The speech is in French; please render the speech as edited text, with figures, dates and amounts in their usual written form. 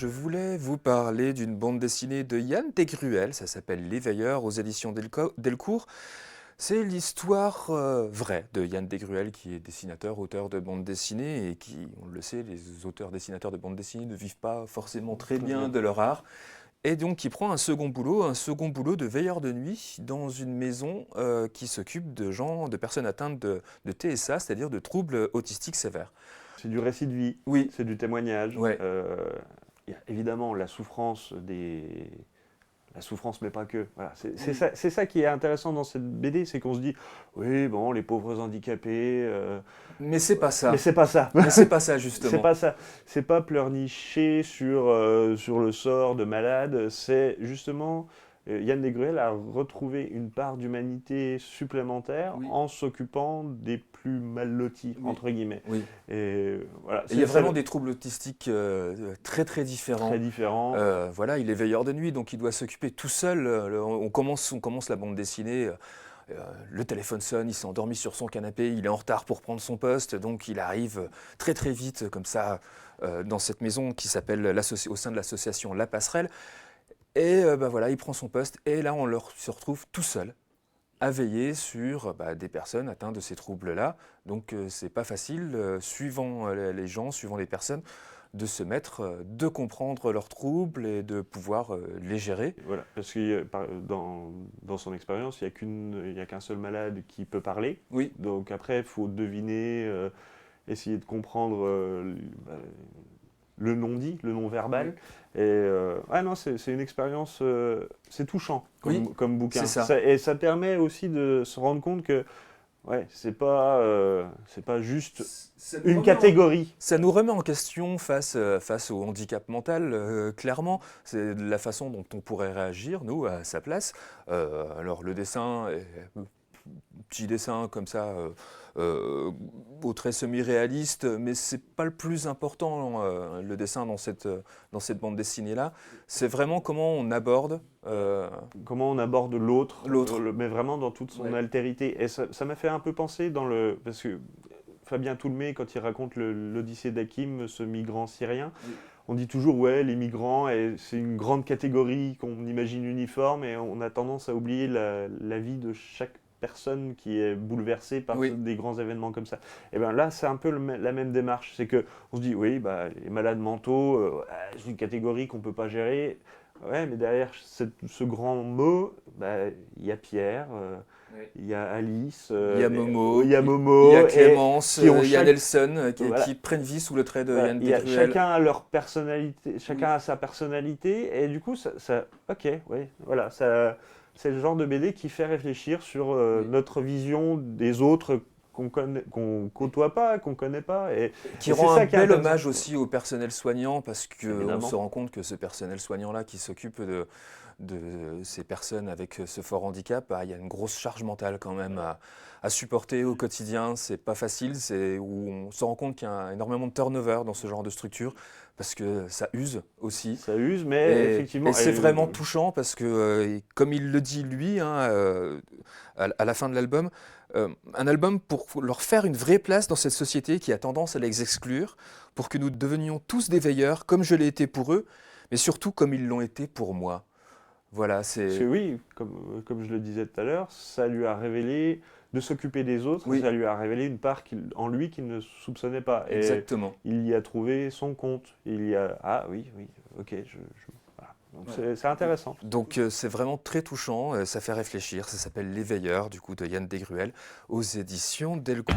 Je voulais vous parler d'une bande dessinée de Yann Desgruel, ça s'appelle Les Veilleurs, aux éditions Delcourt. C'est l'histoire vraie de Yann Desgruel, qui est dessinateur, auteur de bande dessinée, et qui, on le sait, les auteurs-dessinateurs de bande dessinée ne vivent pas forcément très bien de leur art. Et donc, il prend un second boulot de veilleur de nuit dans une maison qui s'occupe de personnes atteintes de TSA, c'est-à-dire de troubles autistiques sévères. C'est du récit de vie, Oui, c'est du témoignage. ouais. Il y a évidemment la souffrance La souffrance, mais pas que. Voilà. C'est ça qui est intéressant dans cette BD, c'est qu'on se dit, oui, bon, les pauvres handicapés... Mais c'est pas ça. Mais c'est pas ça. Mais c'est pas ça, justement. C'est pas ça. C'est pas pleurnicher sur le sort de malades, c'est justement... Yann Desgruel a retrouvé une part d'humanité supplémentaire en s'occupant des plus mal lotis, entre guillemets. Oui. Et voilà, il y a vraiment des troubles autistiques très très différents. Très différents. Voilà, il est veilleur de nuit, donc il doit s'occuper tout seul. On commence la bande dessinée. Le téléphone sonne, il s'est endormi sur son canapé, il est en retard pour prendre son poste, donc il arrive très très vite comme ça dans cette maison qui s'appelle au sein de l'association La Passerelle. Et voilà, il prend son poste et là se retrouve tout seul à veiller sur des personnes atteintes de ces troubles-là. Donc c'est pas facile, suivant les gens, suivant les personnes, de se mettre, de comprendre leurs troubles et de pouvoir les gérer. Voilà, parce que dans son expérience, il n'y a qu'un seul malade qui peut parler. Oui. Donc après, il faut deviner, essayer de comprendre le non-dit, le non-verbal. Oui. Et non, c'est une expérience, c'est touchant comme bouquin. C'est ça. Et ça permet aussi de se rendre compte que c'est pas juste une catégorie. Ça nous remet en question face au handicap mental, clairement. C'est la façon dont on pourrait réagir, nous, à sa place. Alors le dessin, petit dessin comme ça, au trait semi-réaliste, mais c'est pas le plus important, le dessin dans cette bande dessinée-là. C'est vraiment comment on aborde... Comment on aborde l'autre, mais vraiment dans toute son altérité. Et ça m'a fait un peu penser parce que Fabien Toulmé, quand il raconte l'Odyssée d'Hakim, ce migrant syrien, on dit toujours, les migrants, c'est une grande catégorie qu'on imagine uniforme, et on a tendance à oublier la vie de chaque personne qui est bouleversée par des grands événements comme ça. Et bien là, c'est un peu la même démarche. C'est qu'on se dit, les malades mentaux, c'est une catégorie qu'on ne peut pas gérer. Ouais, mais derrière ce grand mot, il y a Pierre, il y a Alice, il y a Momo, il y a Clémence, il y a Nelson qui prennent vie sous le trait de Yann Desgruel. Chacun a leur personnalité, chacun a sa personnalité, et du coup, c'est le genre de BD qui fait réfléchir sur notre vision des autres qu'on côtoie pas, qu'on connaît pas. Et qui rend un bel hommage aussi au personnel soignant, parce qu'on se rend compte que ce personnel soignant-là qui s'occupe de ces personnes avec ce fort handicap, il y a une grosse charge mentale quand même à supporter au quotidien. C'est pas facile, où on se rend compte qu'il y a énormément de turnover dans ce genre de structure, parce que ça use aussi. Ça use, mais effectivement... Et c'est vraiment touchant, parce que, comme il le dit lui, à la fin de l'album, un album pour leur faire une vraie place dans cette société qui a tendance à les exclure, pour que nous devenions tous des veilleurs, comme je l'ai été pour eux, mais surtout comme ils l'ont été pour moi. Voilà, Oui, comme je le disais tout à l'heure, ça lui a révélé de s'occuper des autres, ça lui a révélé une part en lui qu'il ne soupçonnait pas. Et exactement. Il y a trouvé son compte. Il y a... Ah oui, ok, voilà. Donc c'est intéressant. Donc c'est vraiment très touchant, ça fait réfléchir, ça s'appelle Les Veilleurs, du coup, de Yann Desgruel, aux éditions Delcourt.